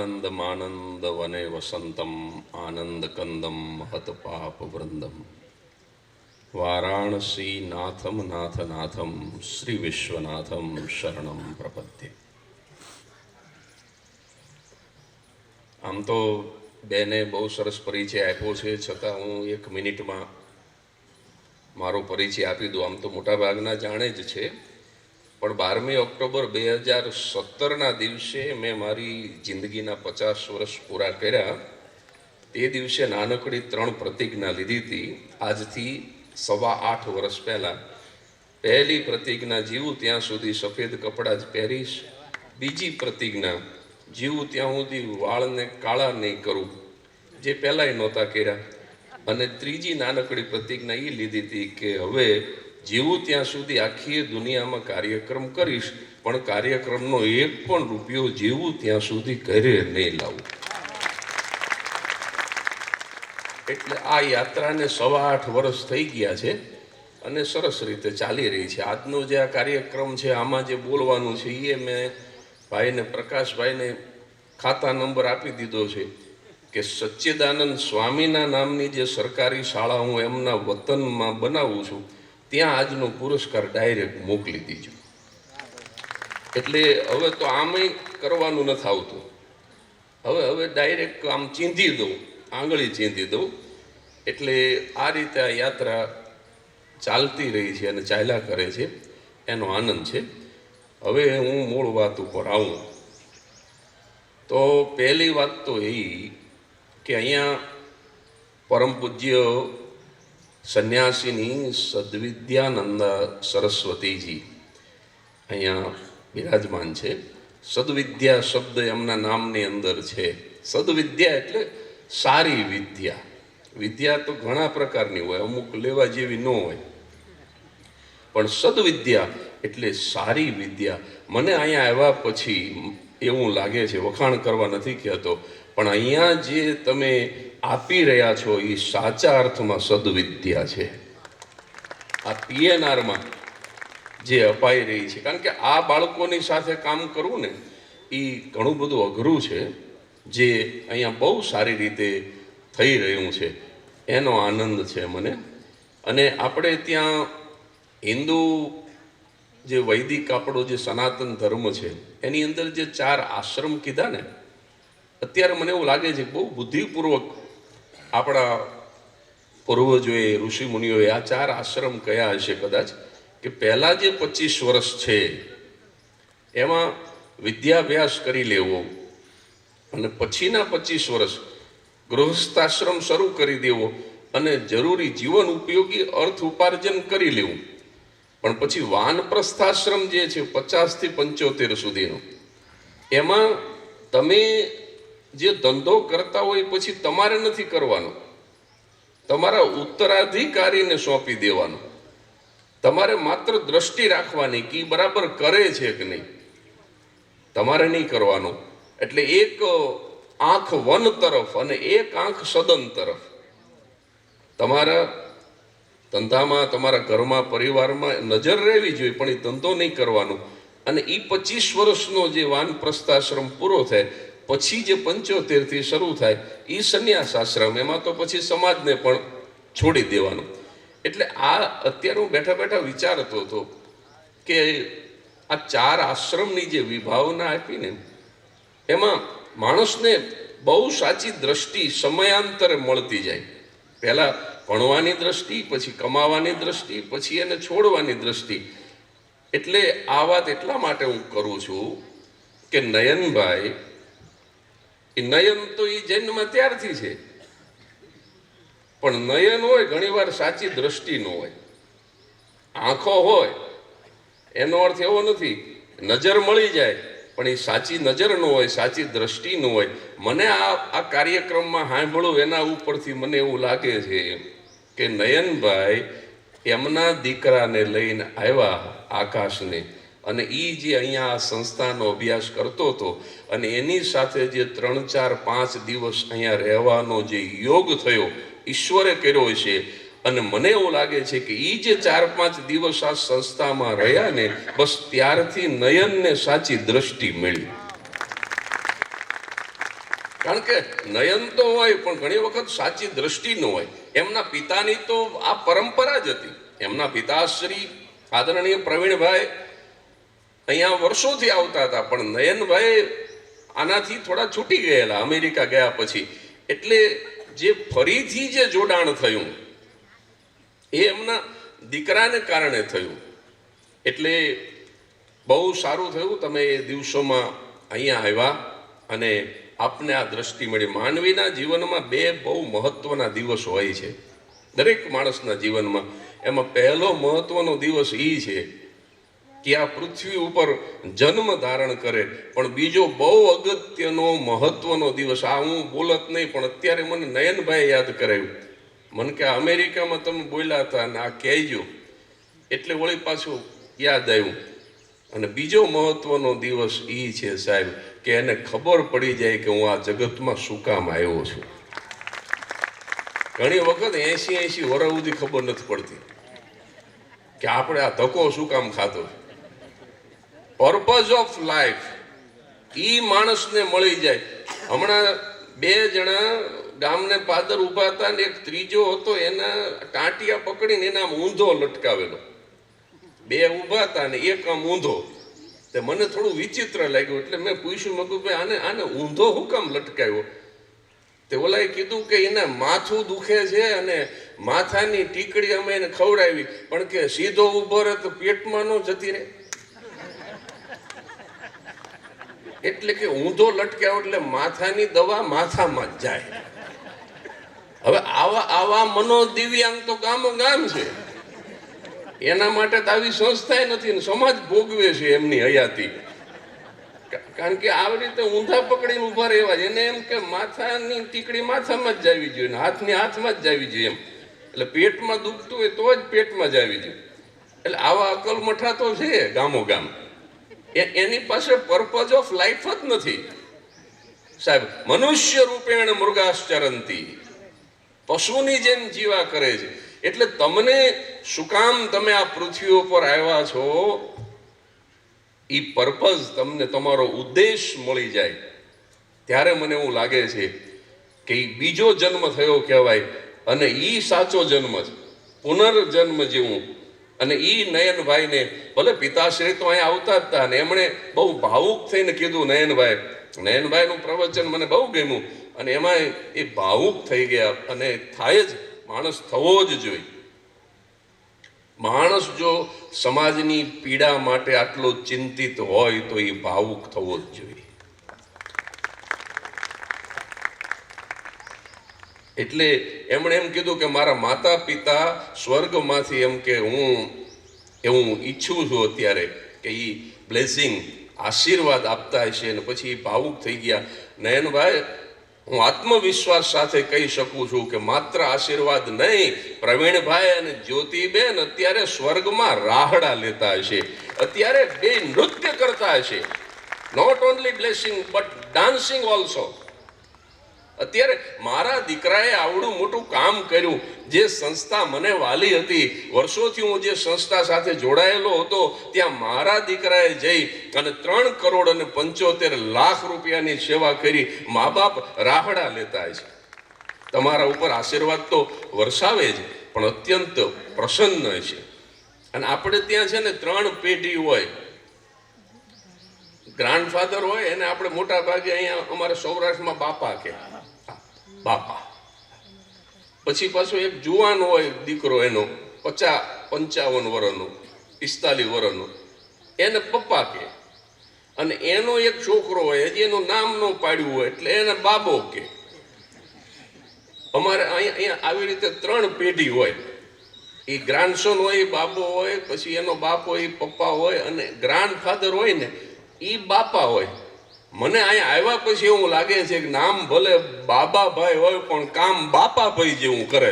આનંદ વને વસંતમ આનંદ કંદમ મહત પાપ વૃંદમ વારાણસી નાથમ નાથ નાથમ શ્રી વિશ્વનાથમ શરણમ પ્રપદ્યે. આમ તો બેને બહુ સરસ પરિચય આપ્યો છે, છતાં હું 1 મિનિટમાં મારો પરિચય આપી દઉં. આમ તો મોટાભાગના જાણે જ છે, પણ 12મી ઓક્ટોબર 2017ના દિવસે મેં મારી જિંદગીના 50 વર્ષ પૂરા કર્યા. તે દિવસે નાનકડી 3 પ્રતિજ્ઞા લીધી હતી. આજથી 8.25 વર્ષ પહેલાં પહેલી પ્રતિજ્ઞા, જીવું ત્યાં સુધી સફેદ કપડાં જ પહેરીશ. બીજી પ્રતિજ્ઞા, જીવું ત્યાં સુધી વાળને કાળા નહીં કરું, જે પહેલાંય નહોતા કર્યા. અને ત્રીજી નાનકડી પ્રતિજ્ઞા એ લીધી હતી કે હવે જીવું ત્યાં સુધી આખી દુનિયામાં કાર્યક્રમ કરીશ, પણ કાર્યક્રમનો 1 પણ રૂપિયો જીવું ત્યાં સુધી ઘરે નહીં લાવું. એટલે આ યાત્રાને 8.25 વર્ષ થઈ ગયા છે અને સરસ રીતે ચાલી રહી છે. આજનો જે આ કાર્યક્રમ છે, આમાં જે બોલવાનું છે એ મેં ભાઈને, પ્રકાશભાઈને ખાતા નંબર આપી દીધો છે કે સચ્ચિદાનંદ સ્વામીના નામની જે સરકારી શાળા હું એમના વતનમાં બનાવું છું, ત્યાં આજનો પુરસ્કાર ડાયરેક્ટ મોકલી દીજો. એટલે હવે તો આમેય કરવાનું નથી આવતું, હવે ડાયરેક્ટ આમ ચીંધી દઉં, આંગળી ચીંધી દઉં. એટલે આ રીતે આ યાત્રા ચાલતી રહી છે અને ચાલ્યા કરે છે, એનો આનંદ છે. હવે હું મૂળ વાત ઉપર આવું તો પહેલી વાત તો એ કે અહીંયા પરમ પૂજ્ય સંન્યાસીની સદવિદ્યાનંદ સરસ્વતીજી અહીંયા બિરાજમાન છે. સદવિદ્યા શબ્દ એમના નામની અંદર છે. સદવિદ્યા એટલે સારી વિદ્યા. વિદ્યા તો ઘણા પ્રકારની હોય, અમુક લેવા જેવી ન હોય, પણ સદવિદ્યા એટલે સારી વિદ્યા. મને અહીંયા આવ્યા પછી એવું લાગે છે, વખાણ કરવા નથી કહેતો, પણ અહીંયા જે તમે આપી રહ્યા છો એ સાચા અર્થમાં સદવિદ્યા છે. આ PNRમાં જે અપાઈ રહી છે, કારણ કે આ બાળકોની સાથે કામ કરવું ને એ ઘણું બધું અઘરું છે. જે અહીંયા બહુ સારી રીતે થઈ રહ્યું છે એનો આનંદ છે મને. અને આપણે ત્યાં હિન્દુ જે વૈદિક આપણો જે સનાતન ધર્મ છે એની અંદર જે 4 આશ્રમ કીધા ને, અત્યારે મને એવું લાગે છે બહુ બુદ્ધિપૂર્વક આપણા પૂર્વજોએ, ઋષિમુનિઓએ આ 4 આશ્રમ કયા હશે કદાચ, કે પહેલાં જે 25 વર્ષ છે એમાં વિદ્યાભ્યાસ કરી લેવો અને પછીના 25 વર્ષ ગૃહસ્થાશ્રમ શરૂ કરી દેવો અને જરૂરી જીવન ઉપયોગી અર્થ ઉપાર્જન કરી લેવું. પણ પછી વાનપ્રસ્થાશ્રમ જે છે 50 થી 75 સુધીનો, એમાં તમે જે ધંધો કરતા હોય પછી તમારે નથી કરવાનો, તમારા ઉત્તરાધિકારીને સોંપી દેવાનો. તમારે માત્ર દ્રષ્ટિ રાખવાની કે બરાબર કરે છે કે નહીં, તમારે નહીં કરવાનું. એટલે એક આંખ વન તરફ અને એક આંખ સદન તરફ. તમારા ધંધામાં, તમારા ઘરમાં, પરિવારમાં નજર રહેવી જોઈએ, પણ એ ધંધો નહીં કરવાનો. અને એ 25 વર્ષનો જે વાનપ્રસ્થાશ્રમ પૂરો થાય પછી જે 75થી શરૂ થાય એ સંન્યાસ આશ્રમ, એમાં તો પછી સમાજને પણ છોડી દેવાનું. એટલે આ અત્યારે હું બેઠા બેઠા વિચારતો હતો કે આ 4 આશ્રમની જે વિભાવના આપીને એમાં માણસને બહુ સાચી દ્રષ્ટિ સમયાંતરે મળતી જાય. પહેલાં ભણવાની દ્રષ્ટિ, પછી કમાવાની દ્રષ્ટિ, પછી એને છોડવાની દ્રષ્ટિ. એટલે આ વાત એટલા માટે હું કરું છું કે નયનભાઈ, એ નયન તો એ જન્મ ત્યારથી છે, પણ નયન હોય ઘણીવાર સાચી દ્રષ્ટિ ન હોય. આંખો હોય એનો અર્થ એવો નથી, નજર મળી જાય પણ એ સાચી નજર ન હોય, સાચી દ્રષ્ટિ ન હોય. મને આ કાર્યક્રમમાં સાંભળું એના ઉપરથી મને એવું લાગે છે કે નયનભાઈ એમના દીકરાને લઈને આવ્યા આકાશને, અને એ જે અહીંયા આ સંસ્થાનો અભ્યાસ કરતો હતો અને એની સાથે જે 3, 4, 5 દિવસ અહીંયા રહેવાનો જે યોગ થયો ઈશ્વરે કર્યો છે. અને મને એવું લાગે છે કે એ જે 4-5 દિવસ આ સંસ્થામાં રહ્યા ને, બસ ત્યારથી નયનને સાચી દ્રષ્ટિ મળી. કારણ કે નયન તો હોય પણ ઘણી વખત સાચી દ્રષ્ટિ ન હોય. એમના પિતાની તો આ પરંપરા જ હતી. એમના પિતાશ્રી આદરણીય પ્રવીણભાઈ અહીંયા વર્ષોથી આવતા હતા, પણ નયનભાઈ આનાથી થોડા છૂટી ગયેલા અમેરિકા ગયા પછી. એટલે જે ફરીથી જે જોડાણ થયું એ એમના દીકરાને કારણે થયું. એટલે બહુ સારું થયું તમે એ દિવસોમાં અહીંયા આવ્યા અને આપને આ દ્રષ્ટિ મળી. માનવીના જીવનમાં બે બહુ મહત્વના દિવસ હોય છે દરેક માણસના જીવનમાં. એમાં પહેલો મહત્વનો દિવસ એ છે કે આ પૃથ્વી ઉપર જન્મ ધારણ કરે. પણ બીજો બહુ અગત્યનો મહત્વનો દિવસ, આ હું બોલત નહીં પણ અત્યારે મને નયનભાઈ યાદ કરાવ્યું. મને કે અમેરિકામાં તમે બોલ્યા હતા અને આ કહેજો એટલે વળી પાછું યાદ આવ્યું. અને બીજો મહત્વનો દિવસ એ છે સાહેબ કે એને ખબર પડી જાય કે હું આ જગતમાં શું કામ આવ્યો છું. ઘણી વખત 80 વર્ષ સુધી ખબર નથી પડતી કે આપણે આ ધક્કો શું કામ ખાતો. પર્પઝ ઓફ લાઈફ ઈ માણસને મળી જાય. હમણાં 2 જણા ગામને પાદર ઉભા હતા ને એક ત્રીજો હતો એના ટાંટિયા પકડીને એના ઊંધો લટકાવેલો. 2 ઊભા હતા ને એક આમ ઊંધો. તે મને થોડું વિચિત્ર લાગ્યું એટલે મેં પૂછ્યું, મેં ભાઈ આને ઊંધો હું કામ લટકાવ્યો? તે ઓલાએ કીધું કે એને માથું દુખે છે અને માથાની ટીકડી અમે એને ખવડાવી, પણ કે સીધો ઉભો રહે તો પેટમાં ન જતી રહે. એટલે કે ઊંધો લટક્યાવો એટલે માથાની દવા માથામાં જ જાય. હવે આવા મનોદિવ્યાંગ તો ગામો ગામ છે. એના માટે તો આવી સંસ્થા નથી ને સમાજ ભોગવે છે એમની હયાતી. કારણ કે આવી રીતે ઊંધા પકડીને ઉભા રહેવા. એને એમ કે માથાની ટીકડી માથામાં જ જાવી જોઈએ, હાથની હાથમાં જ જાવી જોઈએ એમ. એટલે પેટમાં દુખતું હોય તો જ પેટમાં જાવી જોઈએ. એટલે આવા અકલ મઠા તો છે ગામો ગામ. એની પાસે પર્પઝ ઓફ લાઈફ જ નથી સાહેબ. મનુષ્ય રૂપેણ મૃગાશ્ચરંતી, પશુની જેમ જીવા કરે છે. એટલે તમને શું કામ તમે આ પૃથ્વી ઉપર આવ્યા છો ઈ પર્પઝ, તમને તમારો ઉદ્દેશ મળી જાય ત્યારે મને એવું લાગે છે કે ઈ બીજો જન્મ થયો કહેવાય. અને ઈ સાચો જન્મ છે, પુનર્જન્મ જેવું. અને ઈ નયનભાઈને ભલે પિતાશ્રી તો અહીંયા આવતા જ હતા ને એમણે બહુ ભાવુક થઈને કીધું નયનભાઈનું પ્રવચન મને બહુ ગમ્યું. અને એમાં એ ભાવુક થઈ ગયા. અને થાય જ, માણસ થવો જ જોઈએ. માણસ જો સમાજની પીડા માટે આટલો ચિંતિત હોય તો એ ભાવુક થવો જ જોઈએ. એટલે એમણે એમ કીધું કે મારા માતા પિતા સ્વર્ગમાંથી એમ કે હું ઈચ્છું છું અત્યારે કે એ બ્લેસિંગ આશીર્વાદ આપતા હશે. અને પછી ભાવુક થઈ ગયા. નયનભાઈ, હું આત્મવિશ્વાસ સાથે કહી શકું છું કે માત્ર આશીર્વાદ નહીં, પ્રવીણભાઈ અને જ્યોતિબેન અત્યારે સ્વર્ગમાં રાહડા લેતા હશે. અત્યારે 2 નૃત્ય કરતા હશે. Not only blessing but dancing also. અત્યારે મારા દીકરાએ આવડું મોટું કામ કર્યું. જે સંસ્થા મને વાલી હતી, વર્ષોથી હું જે સંસ્થા સાથે જોડાયેલો હતો, ત્યાં મારા દીકરાએ જઈ અને 3 કરોડ અને 75 લાખ રૂપિયાની સેવા કરી. મા બાપ રાહડા લેતા છે. તમારા ઉપર આશીર્વાદ તો વરસાવે જ, પણ અત્યંત પ્રસન્ન છે. અને આપણે ત્યાં છે ને 3 પેઢી હોય. ગ્રાન્ડફાધર હોય એને આપણે મોટા ભાગે અહીંયા અમારે સૌરાષ્ટ્રમાં બાપા કે બાપા. પછી પાછો એક જુવાન હોય દીકરો, એનો 55 વર્ષનો 45 વર્ષનો, એને પપ્પા કે. અને એનો એક છોકરો હોય હજી એનું નામ ન પાડ્યું હોય એટલે એને બાબો કે. અમારે અહીંયા આવી રીતે 3 પેઢી હોય. એ ગ્રાન્ડસન હોય એ બાબો હોય, પછી એનો બાપ હોય એ પપ્પા હોય, અને ગ્રાન્ડફાધર હોય ને એ બાપા હોય. મને અહીંયા આવ્યા પછી એવું લાગે છે કે નામ ભલે બાબાભાઈ હોય પણ કામ બાપાભાઈ જેવું કરે.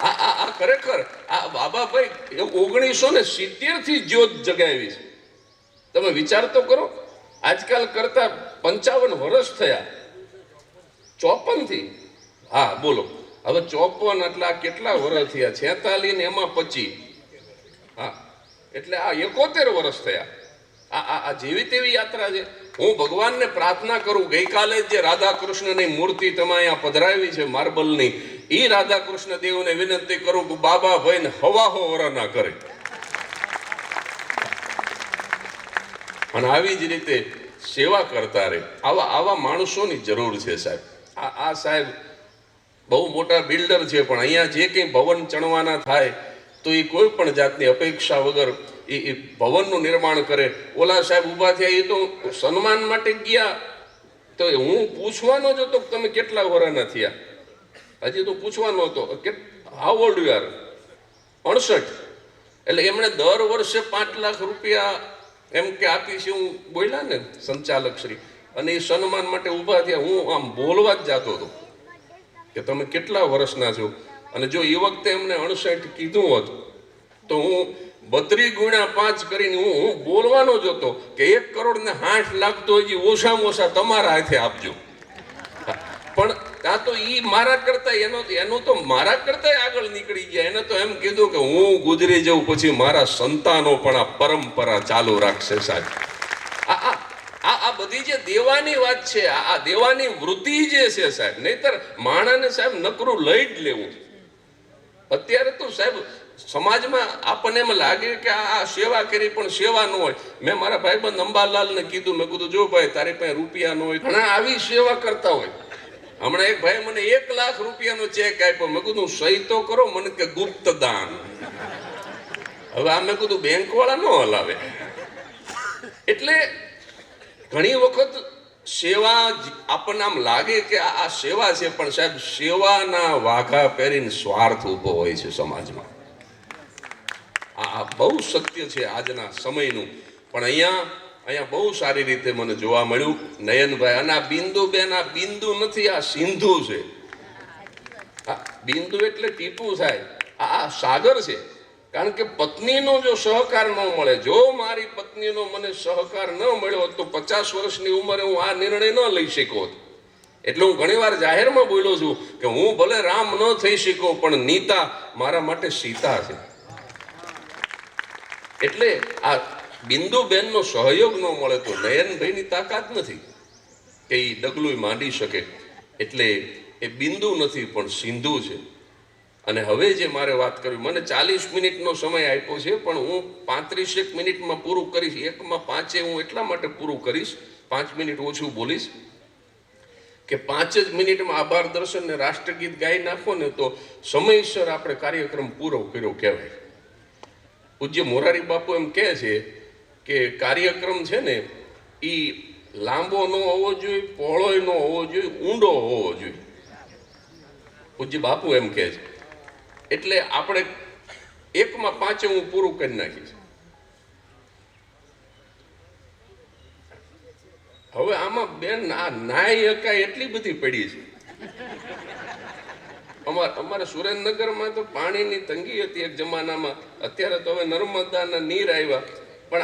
આ ખરેખર આ બાબાભાઈ 1970 થી જ્યોત જગાવી છે. તમે વિચાર તો કરો. આજકાલ કરતા 55 વર્ષ થયા. 54 થી, હા બોલો, હવે 54 એટલે આ કેટલા વર્ષ થયા? 46 ને એમાં 25, હા એટલે આ 71 વર્ષ થયા. આ જેવી તેવી યાત્રા છે. હું ભગવાનને પ્રાર્થના કરું, ગઈકાલે જે રાધા કૃષ્ણની મૂર્તિ તમે અહીંયા પધરાવી છે માર્બલની, એ રાધા કૃષ્ણ દેવને વિનંતી કરું કે બાબા ભાઈને હવાહો વરના કરે. અને આવી જ રીતે સેવા કરતા રહે. આવા માણસોની જરૂર છે સાહેબ. આ સાહેબ બહુ મોટા બિલ્ડર છે, પણ અહીંયા જે કંઈ ભવન ચણવાના થાય તો એ કોઈ પણ જાતની અપેક્ષા વગર એ ભવનનું નિર્માણ કરે. ઓલા સાહેબ ઊભા થયા, એ તો સન્માન માટે ગયા, તો હું પૂછવાનો જ હતો તમે કેટલા વર્ષના થયા, હજી તો પૂછવાનો હતો કે હાઉ ઓલ્ડ યુ આર, 68. એટલે એમણે દર વર્ષે 5 લાખ રૂપિયા એમ કે આપી છે, હું બોલ્યા ને સંચાલક શ્રી, અને એ સન્માન માટે ઊભા થયા. હું આમ બોલવા જ જતો હતો કે તમે કેટલા વર્ષના છો. અને જો એ વખતે એમને 68 કીધું હોત તો હું 32 × 5 કરીને હું બોલવાનો જ હતો કે 1,60,00,000 તો હજી ઓછામાં ઓછા તમારા હાથે આપજો. પણ આ તો ઈ મારા કરતા એનો તો મારા કરતા આગળ નીકળી ગયા. એને તો એમ કીધું કે હું ગુજરી જાઉં પછી મારા સંતાનો પણ આ પરંપરા ચાલુ રાખશે સાહેબ. આ બધી જે દેવાની વાત છે, આ દેવાની વૃત્તિ જે છે સાહેબ, નહીતર માણસને સાહેબ નકરું લઈ જ લેવું. અત્યારે તો સાહેબ સમાજમાં આપણને એમ લાગે કે આ સેવા કરી, પણ સેવા ન હોય. મેં મારા ભાઈબંધ અંબાલાલને કીધું, મેં કીધું જો ભાઈ તારી પાસે રૂપિયા ન હોય, ઘણા આવી સેવા કરતા હોય. હમણાં એક ભાઈ મને 1 લાખ રૂપિયાનો ચેક આપ્યો. મેં કીધું સહી તો કરો. મને કે ગુપ્ત દાન. હવે આ મેં કીધું બેંક વાળા ન હલાવે. એટલે ઘણી વખત સેવા આપણને આમ લાગે કે આ સેવા છે, પણ સાહેબ સેવાના વાઘા પહેરીને સ્વાર્થ ઉભો હોય છે સમાજમાં. આ બહુ સત્ય છે આજના સમયનું. પણ અહીંયા બહુ સારી રીતે મને જોવા મળ્યું નયનભાઈ. અને આ બિંદુ બેન, આ બિંદુ નથી, આ સિંધુ છે. આ બિંદુ એટલે ટીપું થાય, આ સાગર છે. કારણ કે પત્નીનો જો સહકાર ન મળે, જો મારી પત્નીનો મને સહકાર ન મળ્યો તો 50 વર્ષની ઉંમરે હું આ નિર્ણય ન લઈ શક્યો. એટલે હું ઘણીવાર જાહેરમાં બોલ્યો છું કે હું ભલે રામ ન થઈ શક્યો, પણ નીતા મારા માટે સીતા છે. એટલે આ બિંદુબેનનો સહયોગ ન મળે તો નયનભાઈની તાકાત નથી કે એ ડગલું માંડી શકે. એટલે એ બિંદુ નથી પણ સિંધુ છે. અને હવે જે મારે વાત કરવી, મને 40 મિનિટનો સમય આપ્યો છે, પણ હું 35 મિનિટમાં પૂરું કરીશ. 1/5 હું એટલા માટે પૂરું કરીશ, 5 મિનિટ ઓછું બોલીશ કે 5 જ મિનિટમાં આભાર દર્શન ને રાષ્ટ્રગીત ગાઈ નાખો ને તો સમયસર આપણે કાર્યક્રમ પૂરો કર્યો કહેવાય. પૂજ્ય મોરારી બાપુ એમ કહે છે કે કાર્યક્રમ છે ને એ લાંબો ન હોવો જોઈએ, પહોળોય ન હોવો જોઈએ, ઊંડો હોવો જોઈએ. પૂજ્ય બાપુ એમ કહે છે. એટલે આપણે 1/5 હું પૂરું કરી નાખીશ. હવે આમાં બેન આ નાય એકા એટલી બધી પડી છે. અમારે સુરેન્દ્રનગરમાં તો પાણીની તંગી હતી એક જમાનામાં. અત્યારે તો હવે નર્મદાના નીર આવ્યા, પણ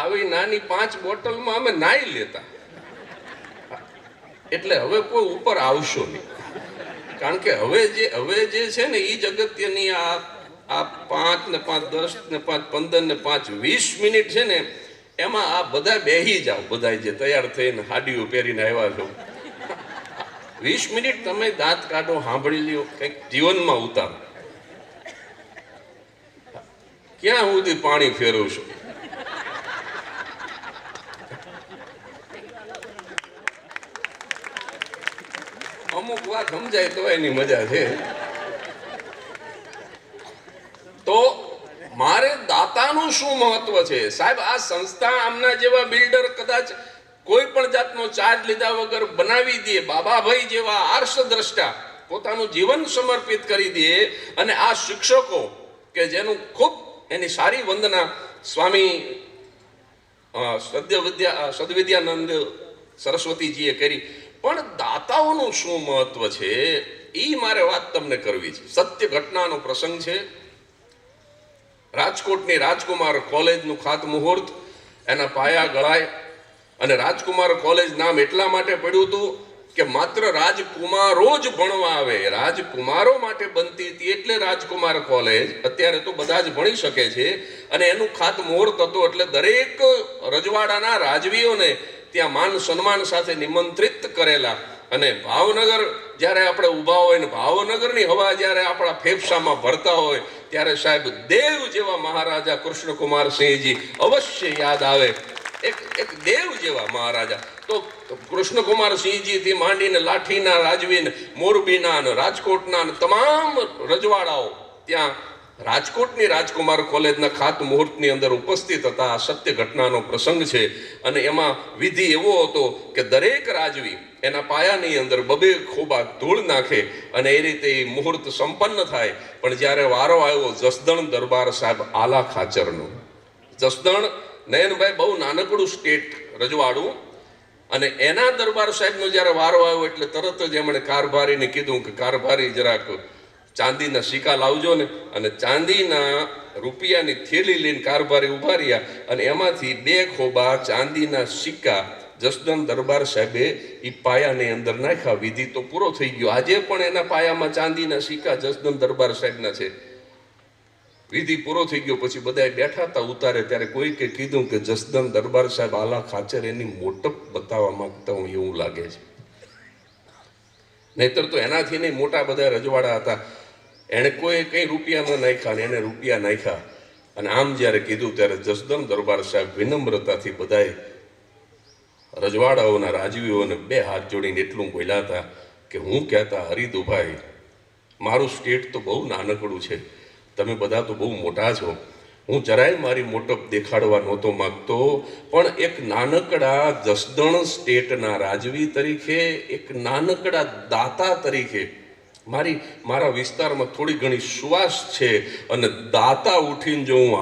આવી નાની 5 બોટલમાં અમે નાઈ લેતા. એટલે હવે કોઈ ઉપર આવશો નહીં. કારણ કે હવે જે છે ને એ જગત્યની આ 5 ને 5 10 ને 5 15 ને 5 20 મિનિટ છે ને, એમાં આ બધા બેહી જાઓ. બધા જે તૈયાર થઈને હાડીઓ પહેરીને આવ્યા છો, 20 મિનિટ તમે દાંત કાઢો, સાંભળી લ્યો, કંઈક જીવનમાં ઉતારો. ક્યાં સુધી પાણી ફેરવશો? અમુક વાત સમજાય તો એની મજા છે. તો મારે દાતાનું શું મહત્વ છે સાહેબ? આ સંસ્થા આમના જેવા બિલ્ડર કદાચ કોઈ પણ જાતનો ચાર્જ લીધા વગર બનાવી દે, બાબાભાઈ જેવા આર્ષ દ્રષ્ટા પોતાનું જીવન સમર્પિત કરી દે, અને આ શિક્ષકો કે જેનું ખૂબ એની સારી વંદના સ્વામી સદવિદ્યાનંદ સરસ્વતીજીએ કરી. પણ દાતાઓનું શું મહત્વ છે એ મારે વાત તમને કરવી છે. સત્ય ઘટનાનો પ્રસંગ છે. રાજકોટની રાજકુમાર કોલેજનું ખાતમુહૂર્ત, એના પાયા ગળાય. અને રાજકુમાર કોલેજ નામ એટલા માટે પડ્યું હતું કે માત્ર રાજકુમારો જ ભણવા આવે, રાજકુમારો માટે બનતી હતી એટલે રાજકુમાર કોલેજ. અત્યારે તો બધા જ ભણી શકે છે. અને એનું ખાતમુહૂર્ત હતો એટલે દરેક રજવાડાના રાજવીઓને ત્યાં માન સન્માન સાથે નિમંત્રિત કરેલા. અને ભાવનગર જ્યારે આપણે ઊભા હોય ને ભાવનગરની હવા જ્યારે આપણા ફેફસામાં ભરતા હોય ત્યારે સાહેબ દેવ જેવા મહારાજા કૃષ્ણકુમાર સિંહજી અવશ્ય યાદ આવે. એક દેવ જેવા મહારાજા. તો કૃષ્ણકુમાર સિંહજીથી માંડીને લાઠીના રાજવીને, મોરબીના ને રાજકોટના ને તમામ રજવાડાઓ ત્યાં રાજકોટની રાજકુમાર કોલેજના ખાતમુહૂર્તની અંદર ઉપસ્થિત હતા. આ સત્ય ઘટનાનો પ્રસંગ છે. અને એમાં વિધિ એવો હતો કે દરેક રાજવી એના પાયાની અંદર બબે ખોબા ધૂળ નાખે અને એ રીતે એ મુહૂર્ત સંપન્ન થાય. પણ જ્યારે વારો આવ્યો જસદણ દરબાર સાહેબ આલા ખાચરનો, જસદણ નયનભાઈ બહુ નાનકડું સ્ટેટ રજવાડું, અને એના દરબાર સાહેબનો જ્યારે વારો આવ્યો એટલે તરત જ એમણે કારભારીને કીધું કે કારભારી જરાક ચાંદીના સિક્કા લાવજો ને. અને ચાંદીના રૂપિયાની થેલી લઈને કારભારી ઉભા રહ્યા અને એમાંથી 2 ખોબા ચાંદીના સિક્કા જસદણ દરબાર સાહેબે એ પાયાની અંદર નાખ્યા. વિધિ તો પૂરો થઈ ગયો. આજે પણ એના પાયામાં ચાંદીના સિક્કા જસદણ દરબાર સાહેબના છે. વિધિ પૂરો થઈ ગયો પછી બધા બેઠા હતા ઉતારે ત્યારે કોઈકે કીધું કે જસદણ દરબાર સાહેબ આલા ખાચર એની મોટપ બતાવવા માંગતા હું એવું લાગે છે. નહીતર તો એનાથી નહીં મોટા બધા રજવાડા હતા. એને કોઈ કઈ રૂપિયા ન નાખ્યા ને એને રૂપિયા નાખ્યા. અને આમ જ્યારે કીધું ત્યારે જસદણ દરબાર સાહેબ વિનમ્રતાથી બધાએ રજવાડાઓના રાજવીઓને 2 હાથ જોડીને એટલું બોલ્યા હતા કે હું કહેતા હરિદુભાઈ, મારું સ્ટેટ તો બહુ નાનકડું છે, તમે બધા તો બહુ મોટા છો, હું જરાય મારી મોટપ દેખાડવા નહોતો માગતો, પણ એક નાનકડા જસદણ સ્ટેટના રાજવી તરીકે, એક નાનકડા દાતા તરીકે મારા વિસ્તારમાં થોડી ઘણી સુવાસ છે અને દાતા ઉઠીને જો હું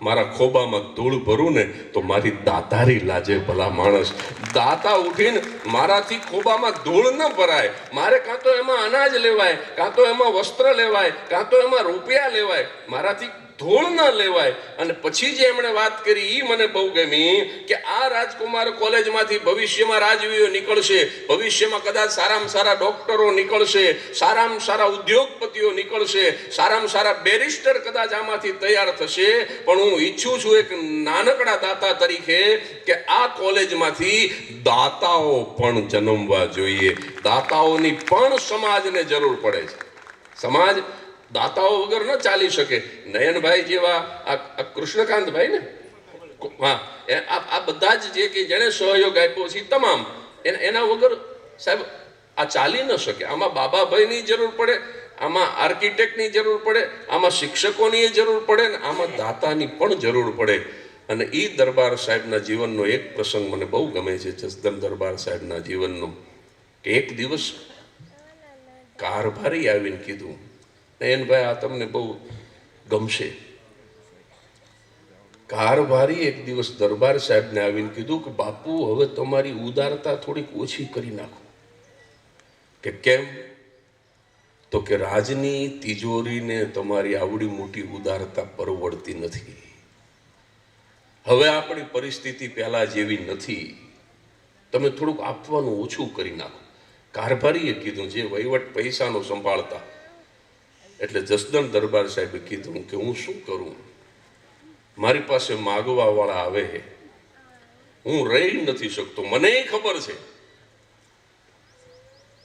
મારા ખોબામાં ધૂળ ભરું ને તો મારી દાતારી લાજે ભલા માણસ. દાતા ઉઠીને મારાથી ખોબામાં ધૂળ ન ભરાય. મારે કાં તો એમાં અનાજ લેવાય, કાં તો એમાં વસ્ત્ર લેવાય, કાં તો એમાં રૂપિયા લેવાય, મારાથી ધૂળ ન લેવાય. અને પછી જે એમણે વાત કરી એ મને બહુ ગમી કે આ રાજકુમાર કોલેજમાંથી ભવિષ્યમાં રાજવીઓ નીકળશે, ભવિષ્યમાં કદાચ સારામાં સારા ડોક્ટરો નીકળશે, સારામાં સારા ઉદ્યોગપતિઓ નીકળશે, સારામાં સારા બેરિસ્ટર કદાચ આમાંથી તૈયાર થશે. પણ હું ઈચ્છું છું એક નાનકડા દાતા તરીકે કે આ કોલેજમાંથી દાતાઓ પણ જન્મવા જોઈએ. દાતાઓની પણ સમાજને જરૂર પડે છે. સમાજ દાતાઓ વગર ન ચાલી શકે. નયનભાઈ જેવા આ કૃષ્ણકાંતભાઈ ને, હા, આ બધા જ જે કે જેને સહયોગ આપ્યો છે તમામ એના વગર સાહેબ આ ચાલી ન શકે. આમાં બાબાભાઈની જરૂર પડે, આમાં આર્કિટેક્ટની જરૂર પડે, આમાં શિક્ષકોની જરૂર પડે ને આમાં દાતાની પણ જરૂર પડે. અને એ દરબાર સાહેબના જીવનનો એક પ્રસંગ મને બહુ ગમે છે, જસદણ દરબાર સાહેબના જીવનનો, કે એક દિવસ કારભારી આવીને કીધું, નયનભાઈ આ તમને બહુ ગમશે. કારભારી એક દિવસ દરબાર સાહેબને આવીને કીધું કે બાપુ હવે તમારી ઉદારતા થોડીક ઓછી કરી નાખો. કે કેમ? તો કે રાજની તિજોરીને તમારી આવડી મોટી ઉદારતા પરવડતી નથી. હવે આપણી પરિસ્થિતિ પહેલા જેવી નથી, તમે થોડુંક આપવાનું ઓછું કરી નાખો. કારભારીએ કીધું, જે વહીવટ પૈસાનો સંભાળતા. એટલે જસદણ દરબાર સાહેબે કીધું કે હું શું કરું, મારી પાસે માગવા વાળા આવે, હું રહી નથી શકતો. મને ખબર છે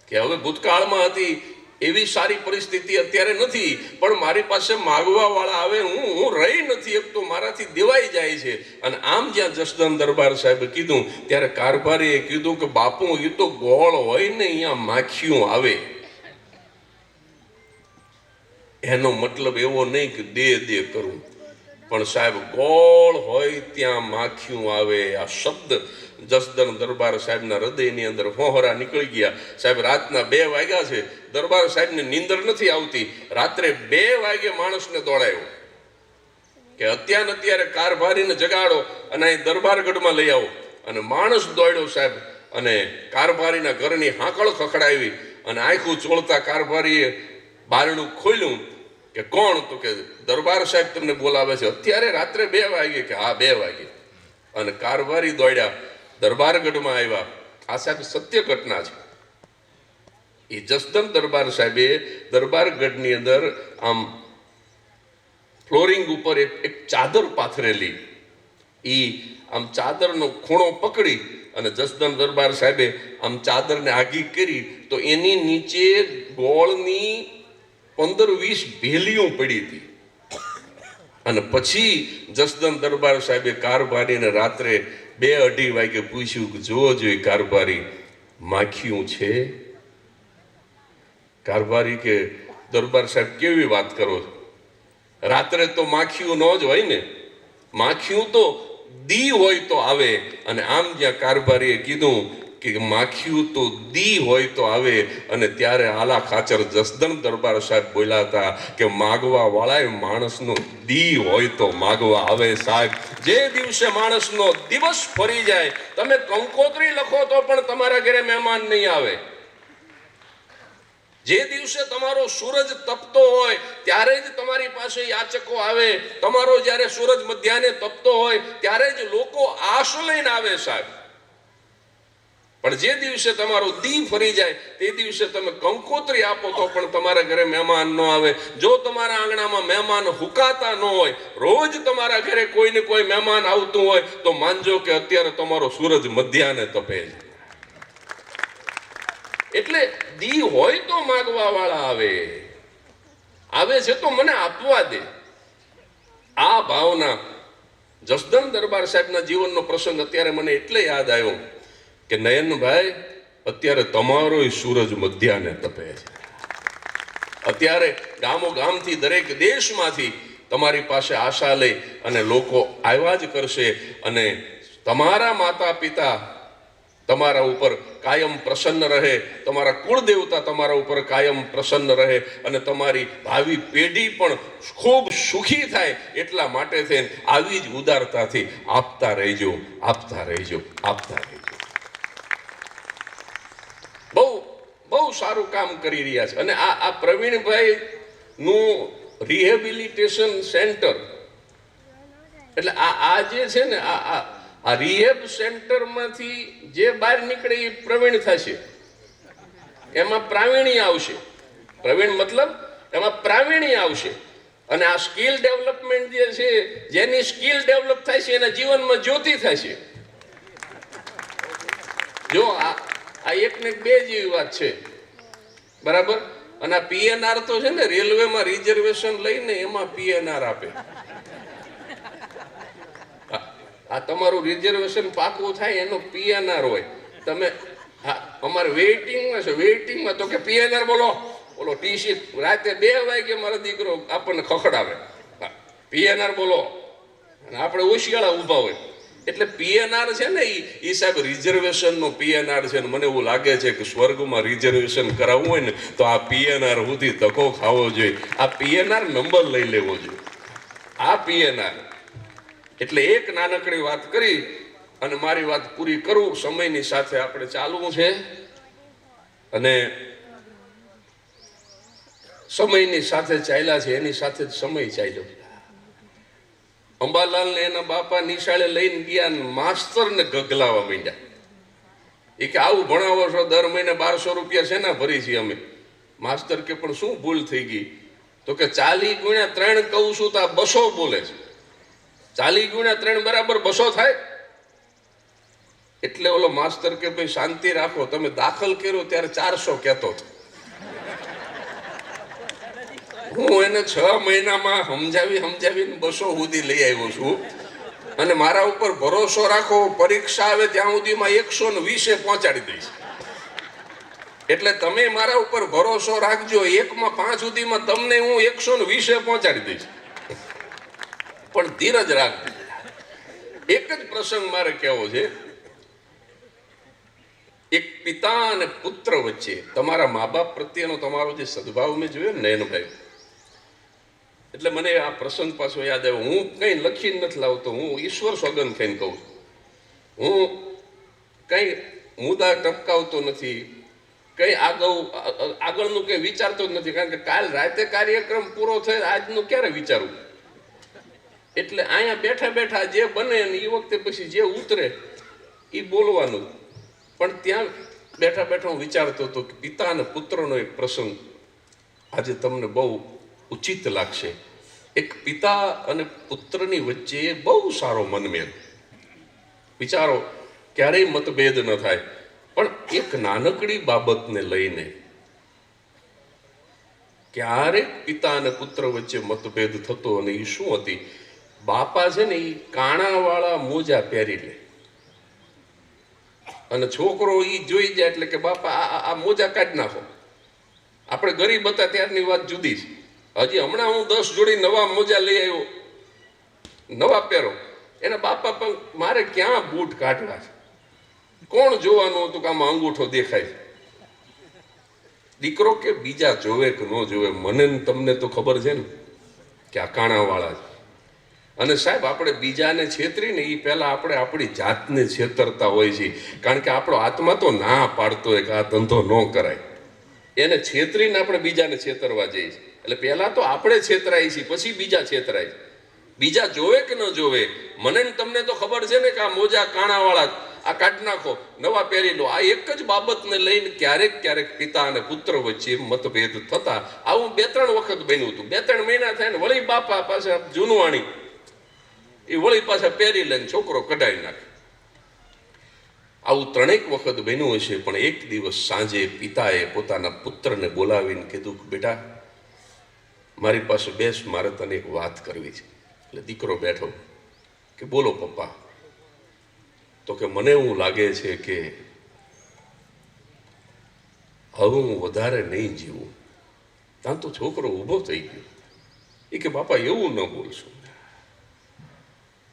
કે હવે ભૂતકાળમાં હતી એવી સારી પરિસ્થિતિ અત્યારે નથી, પણ મારી પાસે માગવા વાળા આવે, હું રહી નથી શકતો, મારાથી દેવાઈ જાય છે. અને આમ જ્યાં જસદણ દરબાર સાહેબે કીધું ત્યારે કારભારીએ કીધું કે બાપુ એ તો ગોળ હોય ને અહીંયા માખીયું આવે. એનો મતલબ એવો નહીં કે દે કરું, પણ સાહેબ ગોળ હોય ત્યાં માખીયું આવે. આ શબ્દ જસદણ દરબાર સાહેબના હૃદયની અંદર ફોહરા નીકળી ગયા. સાહેબ રાતના 2 વાગ્યા છે, દરબાર સાહેબને નીંદર નથી આવતી. રાત્રે 2 વાગે માણસને દોડાયો કે અત્યારે કારભારીને જગાડો અને અહીં દરબારગઢમાં લઈ આવો. અને માણસ દોડ્યો સાહેબ, અને કારભારીના ઘરની હાંકળ ખખડાવી અને આંખું ચોળતા કારભારીએ બારણું ખોલ્યું કે કોણ? તો કે દરબાર સાહેબ તમને બોલાવે છે. અત્યારે રાત્રે 2 વાગે? કે હા 2 વાગે. અને કારભારી દોડ્યા, દરબારગઢમાં આવ્યા. આ સાહેબ સત્ય ઘટના છે. એ જસદન દરબાર સાહેબે દરબારગઢની અંદર આમ ફ્લોરિંગ ઉપર એક ચાદર પાથરેલી, એ આમ ચાદરનો ખૂણો પકડી અને જસદન દરબાર સાહેબે આમ ચાદરને આગી કરી તો એની નીચે ગોળની 15-20 ભેલીઓ પડી હતી. અને પછી જસદન દરબાર સાહેબે કારભારીને રાત્રે 2-2:30 વાગે પૂછ્યું કે જોવો જોઈએ કારભારી, માખીયું છે? કારભારી કે દરબાર સાહેબ કેવી વાત કરો છો, રાત્રે તો માખીયું ન જ હોય ને, માખીયું તો દી હોય તો આવે. અને આમ જ્યાં કારભારીએ કીધું કે માખીયું તો દી હોય તો આવે, અને ત્યારે આલા ખાચર જસદન દરબાર સાહેબ બોલ્યા હતા કે માગવા વાળાએ માણસનો દી હોય તો માગવા આવે. સાહેબ, જે દિવસે માણસનો દિવસ ફરી જાય, તમે કંકોત્રી લખો તો પણ તમારા ઘરે મહેમાન નહીં આવે. જે દિવસે તમારો સૂરજ તપતો હોય ત્યારે જ તમારી પાસે યાચકો આવે. તમારો જ્યારે સૂરજ મધ્યાહને તપતો હોય ત્યારે જ લોકો આશ લઈને આવે સાહેબ. પણ જે દિવસે તમારો દી ફરી જાય તે દિવસે તમે કંકોત્રી આપો તો પણ તમારા ઘરે મહેમાન ન આવે. જો તમારા આંગણામાં મહેમાન હુકાતા ન હોય, રોજ તમારા ઘરે કોઈ ને કોઈ મહેમાન આવતું હોય, તો માનજો કે અત્યારે તમારો સૂરજ મધ્યાહને તપે છે. એટલે દી હોય તો માગવા વાળા આવે, આવે છે તો મને આપવા દે. આ ભાવના જસદન દરબાર સાહેબના જીવનનો પ્રસંગ અત્યારે મને એટલે યાદ આવ્યો કે નયનભાઈ, અત્યારે તમારો સૂરજ મધ્યાહને તપે છે. અત્યારે ગામો ગામથી, દરેક દેશમાંથી તમારી પાસે આશા લઈ અને લોકો આવ્યા જ કરશે. અને તમારા માતા પિતા તમારા ઉપર કાયમ પ્રસન્ન રહે, તમારા કુળદેવતા તમારા ઉપર કાયમ પ્રસન્ન રહે, અને તમારી ભાવિ પેઢી પણ ખૂબ સુખી થાય એટલા માટે થઈને આવી જ ઉદારતાથી આપતા રહેજો, આપતા રહેજો, આપતા રહેજો. બહુ બહુ સારું કામ કરી રહ્યા છે. અને આ પ્રવીણભાઈ નું રિહેબિલિટેશન સેન્ટર, એટલે આ જે છે ને, આ રિહેબ સેન્ટરમાંથી જે બહાર નીકળે એ પ્રવીણ થશે, એમાં પ્રાવીણ્ય આવશે. પ્રવીણ મતલબ એમાં પ્રાવીણ્ય આવશે. અને આ સ્કિલ ડેવલપમેન્ટ જે છે, જેની સ્કિલ ડેવલપ થાય છે એના જીવનમાં જ્યોતિ થશે. જો આ એક ને બે જેવી વાત છે, બરાબર. અને આ પીએનઆર તો છે ને, રેલવેમાં રિઝર્વેશન લઈને એમાં પીએનઆર આપે. આ તમારું રિઝર્વેશન પાકું થાય એનો પીએનઆર હોય. તમે અમારે વેઇટિંગમાં છે, વેઇટિંગમાં તો કે પીએનઆર બોલો, બોલો. ટીસી રાતે 2 વાગે મારો દીકરો આપણને ખખડાવે, પીએનઆર બોલો, અને આપણે ઓશિયાળા ઊભા હોય. એટલે પીએનઆર છે ને, એ સાહેબ રિઝર્વેશનનો પીએનઆર છે. મને એવું લાગે છે કે સ્વર્ગમાં રિઝર્વેશન કરાવવું હોય ને તો આ પીએનઆર સુધી ધક્કો ખાવો જોઈએ. આ પીએનઆર નંબર લઈ લેવો જોઈએ. આ પીએનઆર એટલે એક નાનકડી વાત કરી અને મારી વાત પૂરી કરું. સમયની સાથે આપણે ચાલવું છે, અને સમયની સાથે ચાલ્યા છે, એની સાથે જ સમય ચાલ્યો. અંબાલાલ ને એના બાપા નિશાળે લઈને ગયા, માસ્તરને ગગલાવા માંડ્યા. એ કે આવું ભણાવો છો, દર મહિને 1200 રૂપિયા શેના ભરી છીએ અમે? માસ્તર કે પણ શું ભૂલ થઈ ગઈ? તો કે 40 × 3 કહું છું તો આ 200 બોલે છે. 40 × 3 બરાબર 200 થાય. એટલે ઓલો માસ્તર કે ભાઈ શાંતિ રાખો, તમે દાખલ કર્યો ત્યારે 400 કહેતો હતો. હું એને 6 મહિનામાં સમજાવીને 200 સુધી લઈ આવ્યો છું. અને મારા ઉપર ભરોસો રાખો, પરીક્ષા આવે ત્યાં સુધીમાં 120 પહોંચાડી દઈશ. એટલે તમે મારા ઉપર ભરોસો રાખજો, 1 માં 5 સુધીમાં તમને હું 120 પહોંચાડી દઈશ. પણ ધીરજ રાખજો. એક જ પ્રસંગ મારે કહેવો છે. એક પિતા અને પુત્ર વચ્ચે તમારા મા બાપ પ્રત્યેનો તમારો જે સદભાવ મેં જોયો ને નયનભાઈ, એટલે મને આ પ્રસંગ પાછો યાદ આવ્યો. હું કંઈ લખીને નથી લાવતો, હું ઈશ્વર સોગંદ ખાઈને કહું છું. હું કંઈ મુદ્દા ટપકાવતો નથી, કંઈ આગળનું કંઈ વિચારતો જ નથી. કારણ કે કાલ રાતે કાર્યક્રમ પૂરો થાય, આજનું ક્યારે વિચારવું? એટલે અહીંયા બેઠા બેઠા જે બને એ વખતે પછી જે ઉતરે એ બોલવાનું. પણ ત્યાં બેઠા બેઠા હું વિચારતો હતો કે પિતા અને પુત્રનો એક પ્રસંગ આજે તમને બહુ ઉચિત લાગશે. એક પિતા અને પુત્રની વચ્ચે બહુ સારો મનમેળ. વિચારો, ક્યારેય મતભેદ ન થાય, પણ એક નાનકડી બાબતને લઈને ક્યારેક પિતા અને પુત્ર વચ્ચે મતભેદ થતો. અને એ શું હતી? બાપા છે ને એ કાણાવાળા મોજા પહેરી લે અને છોકરો એ જોઈ જાય એટલે કે બાપા આ મોજા કાઢી નાખો. આપણે ગરીબ હતા ત્યારની વાત જુદી છે. હજી હમણાં હું 10 જોડી નવા મોજા લઈ આવ્યો, નવા પહેરો. એના બાપા પણ મારે ક્યાં બૂટ કાઢવા છે? કોણ જોવાનું હતું કે આમાં અંગૂઠો દેખાય છે? દીકરો કે બીજા જોવે કે ન જોવે, મને ને તમને તો ખબર છે ને કે આ કાણાવાળા છે. અને સાહેબ, આપણે બીજાને છેતરીને એ પહેલા આપણે આપણી જાતને છેતરતા હોય છે. કારણ કે આપણો આત્મા તો ના પાડતો હોય કે આ ધંધો ન કરાય. એને છેતરીને આપણે બીજાને છેતરવા જઈએ છીએ. એટલે પહેલા તો આપણે છેતરાય છીએ, પછી બીજા છેતરાય છે. બીજા જોવે કે ન જોવે, મને ને તમને તો ખબર છે ને કે આ મોજા કાણાવાળા, આ કાઢી નાખો, નવા પહેરી લો. આ એક જ બાબતને લઈને ક્યારેક ક્યારેક પિતા અને પુત્ર વચ્ચે મતભેદ થતા. આવું 2-3 વખત બન્યું હતું. 2-3 મહિના થાય ને વળી બાપા પાછા જૂનવાણી એ વળી પાછા પહેરી લઈને છોકરો કઢાઈ નાખે. આવું 3 વખત બન્યું હશે. પણ એક દિવસ સાંજે પિતાએ પોતાના પુત્રને બોલાવીને કીધું કે બેટા, મારી પાસે બેસ, મારે તને એક વાત કરવી છે. એટલે દીકરો બેઠો કે બોલો પપ્પા. તો કે મને એવું લાગે છે કે હવે હું વધારે નહીં જીવું. ત્યાં તો છોકરો ઊભો થઈ ગયો. એ કે બાપા એવું ન બોલશો.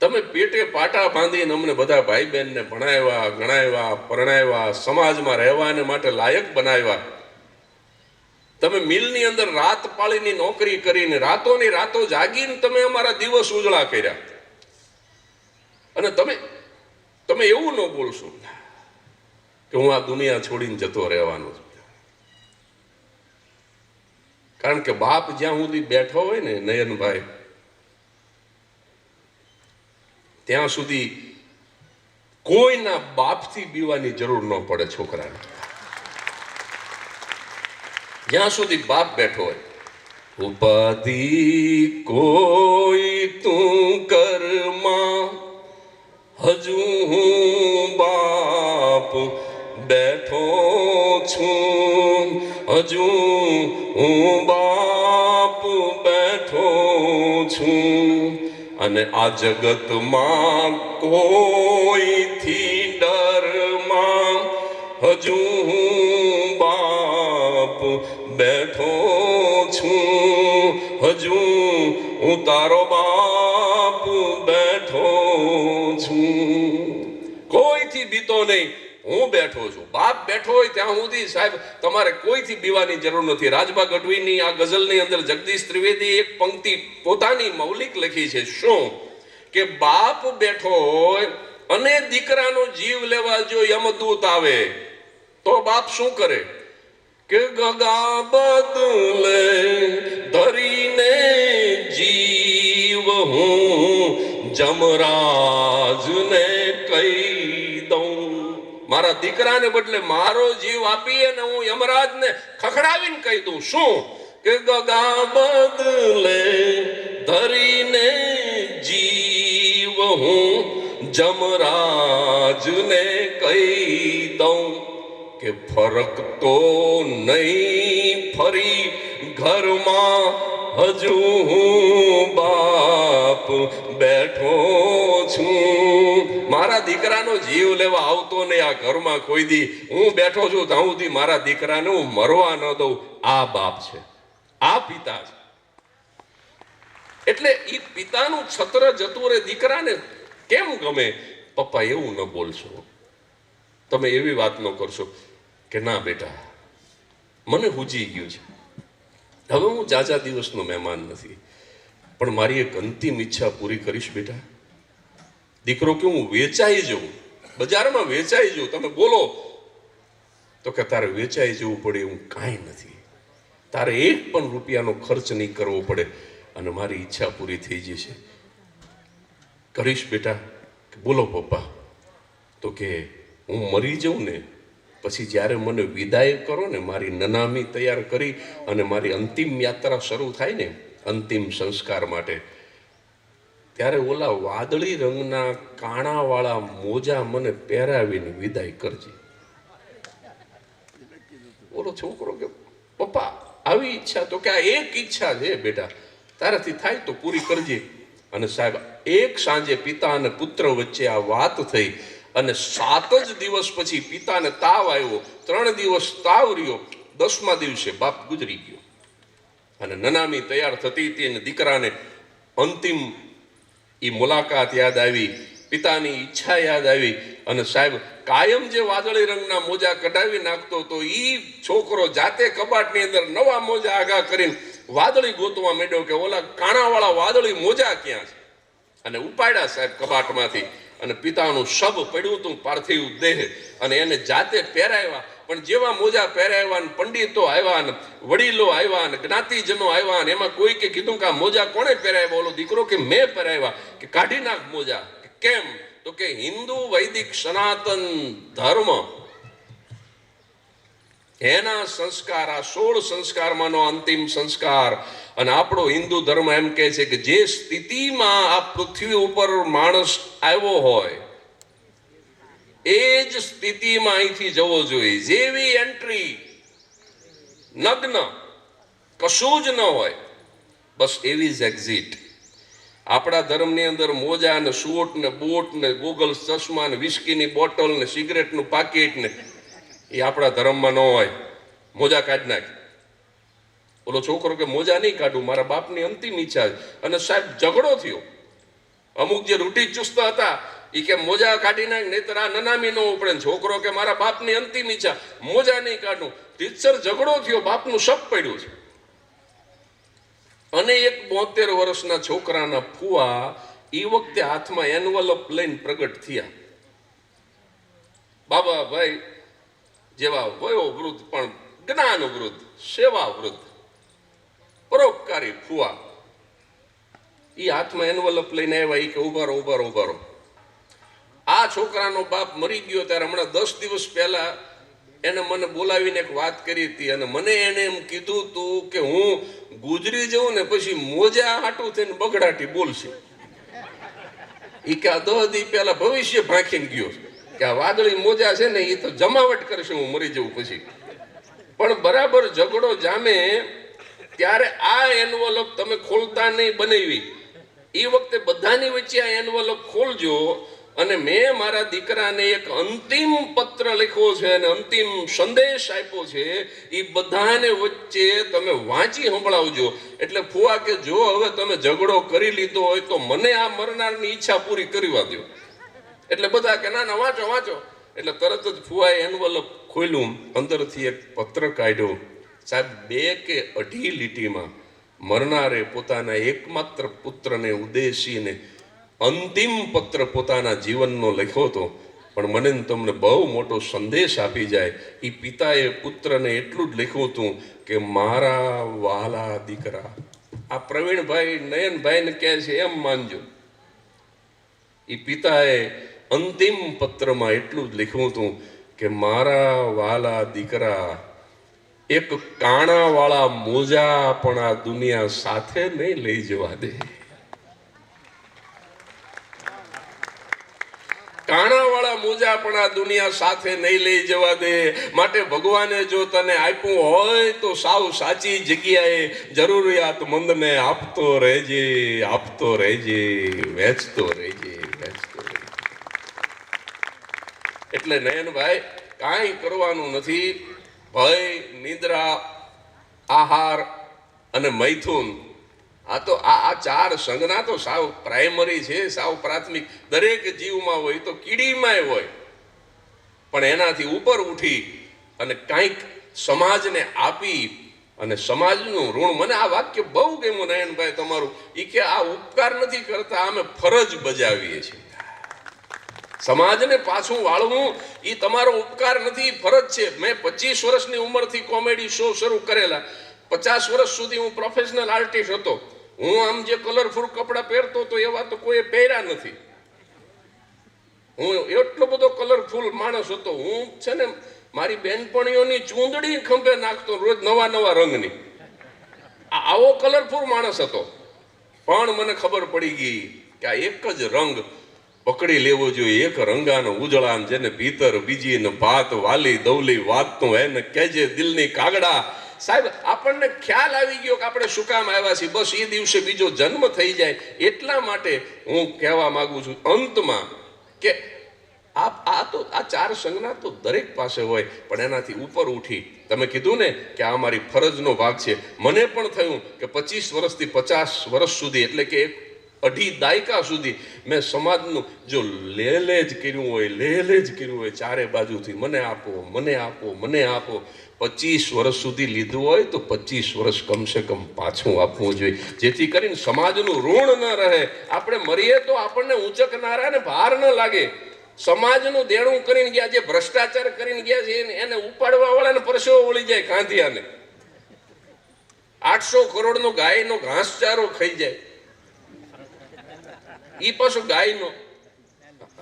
તમે પેટે પાટા બાંધીને અમને બધા ભાઈ બહેનને ભણાવ્યા, ગણાવ્યા, પરણાવ્યા, સમાજમાં રહેવાને માટે લાયક બનાવ્યા. તમે મિલની અંદર રાત પાળીની નોકરી કરીને રાતોની રાતો જાગીને તમે અમારા દિવસ ઉજળા કર્યા. અને તમે એવું ન બોલશો કે હું આ દુનિયા છોડીને જતો રહેવાનો છું. કારણ કે બાપ જ્યાં સુધી બેઠો હોય ને નયનભાઈ, ત્યાં સુધી કોઈના બાપથી બીવાની જરૂર ન પડે છોકરાને. જ્યાં સુધી બાપ બેઠો હોય. ઉપાધિ કોઈ તું કરમાં, હજુ હું બાપ બેઠો છું. હજુ હું બાપ બેઠો છું. અને આ જગતમાં કોઈથી ડરમાં, હજુ હું બાપ બેઠો છું. હજુ હું તારો બાપ બેઠો છું. કોઈથી બીતો નહીં, હું બેઠો છું. બાપ બેઠો હોય ત્યાં સુધી સાહેબ તમારે કોઈથી બીવાની જરૂર નથી. રાજભા ગઢવીની આ ગઝલની અંદર જગદીશ ત્રિવેદી એક પંક્તિ પોતાની મૌલિક લખી છે. શું કે બાપ બેઠો હોય અને દીકરાનો જીવ લેવા જો યમદૂત આવે તો બાપ શું કરે કે ગગા બદલે ધરીને જીવ હું જમરાજને કહી દઉં. મારા દીકરાને બદલે મારો જીવ આપી અને હું યમરાજને ખખડાવીને કહી દઉં. શું કે ગગા બદલે ધરીને જીવ હું જમરાજને કહી દઉં કે ફરક તો નહીં ફરી ઘરમાં, હજુ હું બાપ બેઠો છું. મારા દીકરાનો જીવ લેવા આવતો નહીં આ ઘરમાં કોઈ દી. હું બેઠો છું ત્યાં સુધી મારા દીકરાને હું મરવા ન દઉં. આ બાપ છે, આ પિતા છે. એટલે એ પિતાનું છત્ર જતું રહે. દીકરાને કેમ ગમે? પપ્પા એવું ન બોલશો, તમે એવી વાત ન કરશો. કે ના બેટા, મને હુજી ગયું છે. હવે હું જાજા દિવસનો મહેમાન નથી, પણ મારી એક અંતિમ ઈચ્છા પૂરી કરીશ બેટા. દીકરો કે હું વેચાઈ જઉં, બજારમાં વેચાઈ જઉં. તમે બોલો તો કે તારે વેચાઈ જવું પડે એવું કાંઈ નથી. તારે 1 પણ રૂપિયાનો ખર્ચ નહીં કરવો પડે અને મારી ઈચ્છા પૂરી થઈ જશે. કરીશ બેટા? બોલો પપ્પા. તો કે હું મરી જાઉં ને પછી જ્યારે મને વિદાય કરો ને, મારી નનામી તૈયાર કરી અને મારી અંતિમ યાત્રા શરૂ થાય ને અંતિમ સંસ્કાર માટે, ત્યારે ઓલા વાદળી રંગના કાણાવાળા મોજા મને પહેરાવીને વિદાય કરજે. ઓલો છોકરો કે પપ્પા આવી ઈચ્છા? તો કે આ એક ઈચ્છા છે બેટા, તારાથી થાય તો પૂરી કરજે. અને સાહેબ, એક સાંજે પિતા અને પુત્ર વચ્ચે આ વાત થઈ અને 7 જ દિવસ પછી પિતાને તાવ આવ્યો, 3 દિવસ તાવ રહ્યો, 10મા દિવસે બાપ ગુજરી ગયો. અને નનામી તૈયાર થતી હતી અને દીકરાને અંતિમ એ મુલાકાત યાદ આવી, પિતાની ઈચ્છા યાદ આવી. અને સાહેબ, કાયમ જે વાદળી રંગના મોજા કઢાવી નાખતો તો એ છોકરો જાતે કબાટની અંદર નવા મોજા આગા કરીને વાદળી ગોતવા માંડ્યો કે ઓલા કાણાવાળા વાદળી મોજા ક્યાં છે. અને ઉપાડ્યા સાહેબ કબાટમાંથી, અને પિતાનું શબ પડ્યું હતું પાર્થિવ દેહ, અને એને જાતે પહેરાવ્યા. પણ જેવા મોજા પહેરાવ્યા ને પંડિતો આવ્યા ને વડીલો આવ્યા ને જ્ઞાતિજનો આવ્યા ને એમાં કોઈ કે કીધું કે આ મોજા કોણે પહેરાવ્યા? ઓલો દીકરો કે મેં પહેરાવ્યા. કે કાઢી નાખ મોજા. કેમ? તો કે હિન્દુ વૈદિક સનાતન ધર્મ એના સંસ્કાર, આ 16 સંસ્કારમાંનો અંતિમ સંસ્કાર. અને આપણો હિન્દુ ધર્મ એમ કહે છે કે જે સ્થિતિમાં આ પૃથ્વી ઉપર માણસ આવ્યો હોય એ જ સ્થિતિમાં અહીંથી જવો જોઈએ. જેવી એન્ટ્રી નગ્ન, કશું જ ન હોય, બસ એવી જ એક્ઝિટ. આપણા ધર્મની અંદર મોજા ને સૂટ ને બૂટ ને ગોગલ્સ, ચશ્મા ને વિસ્કીની બોટલ ને સિગરેટનું પાકીટ ને એ આપણા ધર્મમાં ન હોય. મોજા કાઢી નાખી. ઓલો છોકરો કે મોજા નહીં કાઢું, મારા બાપની અંતિમ ઈચ્છા છે. અને સાહેબ ઝઘડો થયો. અમુક જે રૂઢિ ચુસ્ત હતા એ કે મોજા કાઢી નાખ નહીતર આ નનામી ન ઉપડે. છોકરો કે મારા બાપની અંતિમ ઈચ્છા, મોજા નહીં કાઢું. રીતસર ઝઘડો થયો, બાપનું શબ પડ્યું છે. અને એક 72 વર્ષના છોકરાના ફુવા એ વખતે હાથમાં એન્વલપ લઈને પ્રગટ થયા. બાબા ભાઈ જેવા વયો વૃદ્ધ પણ જ્ઞાન વૃદ્ધ, સેવા વૃદ્ધ, પરોપકારી ફુવા. એ હાથમાં એન્વલપ લઈને આવ્યા. એ કે ઉભા રહો, ઉભા રહો, ઉભા રહો. આ છોકરાનો બાપ મરી ગયો ત્યારે હમણાં 10 દિવસ પહેલા એને મને બોલાવીને એક વાત કરી હતી. અને મને એને એમ કીધું હતું કે હું ગુજરી જઉં ને પછી મોજા હાટું થઈને બગડાટી બોલશે. એ કે આ 10 દી પહેલા ભવિષ્ય ભાંખીને ગયો કે આ વાદળી મોજા છે ને એ તો જમાવટ કરશે હું મરી જવું પછી. પણ બરાબર ઝઘડો જામે ત્યારે આ એન્વલપ તમે ખોલતા નહીં બનાવી. એ વખતે બધાની વચ્ચે આ એન્વલપ ખોલજો. અને મેં મારા દીકરાને એક અંતિમ પત્ર લખ્યો છે અને અંતિમ સંદેશ આપ્યો છે. એ બધાને વચ્ચે તમે વાંચી સંભળાવજો. એટલે ફુવા કે જો હવે તમે ઝઘડો કરી લીધો હોય તો મને આ મરનારની ઈચ્છા પૂરી કરવા દો. એટલે બધા કે ના ના વાંચો વાંચો. એટલે તરત જ ફુવાએ એન્વલપ ખોલ્યું, અંદરથી એક પત્ર કાઢ્યો. સાહેબ 2 કે 2.5 લીટીમાં મરનારે પોતાના એકમાત્ર પુત્રને ઉદ્દેશીને અંતિમ પત્ર પોતાના જીવનનો લખ્યો હતો. પણ મને તમને બહુ મોટો સંદેશ આપી જાય. એ પિતાએ પુત્રને એટલું જ લખ્યું હતું કે મારા વહાલા દીકરા. આ પ્રવીણભાઈ નયનભાઈને કહે છે એમ માનજો. એ પિતાએ અંતિમ પત્રમાં એટલું જ લખ્યું હતું કે મારા વહાલા દીકરા, એક કાણાવાળા મોજા પણ આ દુનિયા સાથે નહીં લઈ જવા દે. કાણાવાળા મોજા પણ આ દુનિયા સાથે નહીં લઈ જવા દે. માટે ભગવાને જો તને આપ્યું હોય તો સાવ સાચી જગ્યાએ જરૂરિયાતમંદને આપતો રહેજે, આપતો રહેજે, વેચતો રહેજે, વેચતો રહેજે. એટલે નયનભાઈ કાંઈ કરવાનું નથી. ભય, નિદ્રા, આહાર અને મૈથુન, આ તો આ 4 સંજ્ઞા તો સાવ પ્રાઇમરી છે, સાવ પ્રાથમિક. દરેક જીવમાં હોય તો કીડીમાંય હોય. પણ એનાથી ઉપર ઉઠી અને કંઈક સમાજને આપી અને સમાજનું ઋણ. મને આ વાક્ય બહુ ગમ્યું નયનભાઈ તમારું. એ કે આ ઉપકાર નથી કરતા, અમે ફરજ બજાવીએ છીએ. સમાજને પાછું વાળવું એ તમારો ઉપકાર નથી, ફરજ છે. મેં 25 વર્ષની ઉંમરથી કોમેડી શો શરૂ કરેલા. 50 વર્ષ સુધી હું પ્રોફેશનલ આર્ટિસ્ટ હતો. હું આમ જે કલરફુલ કપડાં પહેરતો હતો એવા તો કોઈ પહેર્યા નથી. હું એટલો બધો કલરફુલ માણસ હતો. હું છે ને મારી બેનપણીઓની ચૂંદડી ખંભે નાખતો રોજ નવા નવા રંગની. આવો કલરફુલ માણસ હતો. પણ મને ખબર પડી ગઈ કે આ એક જ રંગ પકડી લેવો જોઈએ, એક રંગાનો ઉજળાન, જેને ભીતર બીજી ને ભાત વાલી દવલી વાતનું હે ને કેજે દિલની કાગડા. સાહેબ, આપણને ખ્યાલ આવી ગયો કે આપણે શું કામ આવ્યા છીએ. બસ એ દિવસે બીજો જન્મ થઈ જાય. એટલા માટે હું કહેવા માંગુ છું અંતમાં કે આ ચાર સંજ્ઞા તો દરેક પાસે હોય, પણ એનાથી ઉપર ઉઠી તમે કીધું ને કે આ અમારી ફરજનો ભાગ છે. મને પણ થયું કે 25 વર્ષથી 50 વર્ષ સુધી, એટલે કે 2.5 દાયકા સુધી મેં સમાજનું જો લેલેજ કર્યું હોય ચારે બાજુથી, મને આપો મને આપો મને આપો. 25 વર્ષ સુધી લીધું હોય તો 25 વર્ષ કમસે કમ પાછું આપવું જોઈએ, જેથી કરીને સમાજનું ઋણ ન રહે. આપણે મરીએ તો આપણને ઊંચકનારા ને ભાર ન લાગે. સમાજનું દેણું કરીને ગયા, જે ભ્રષ્ટાચાર કરીને ગયા છે એને ઉપાડવા વાળાને પરસેવો વળી જાય કાંધિયાને. 800 કરોડનો ગાયનો ઘાસચારો ખાઈ જાય, ઈ પાછો ગાયનો.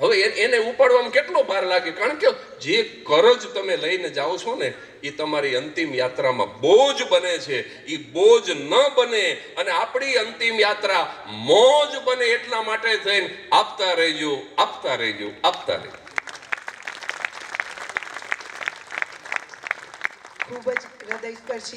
હવે એને ઉપાડવામાં કેટલો ભાર લાગે, કારણ કે જે કરજ તમે લઈને જાઓ છો ને એ તમારી અંતિમ યાત્રામાં બોજ બને છે. એ બોજ ન બને અને આપણી અંતિમ યાત્રા મોજ બને, એટલા માટે થઈને આપતા રહેજો આપતા રહેજો આપતા રહેજો. ખૂબ જ હૃદયસ્પર્શી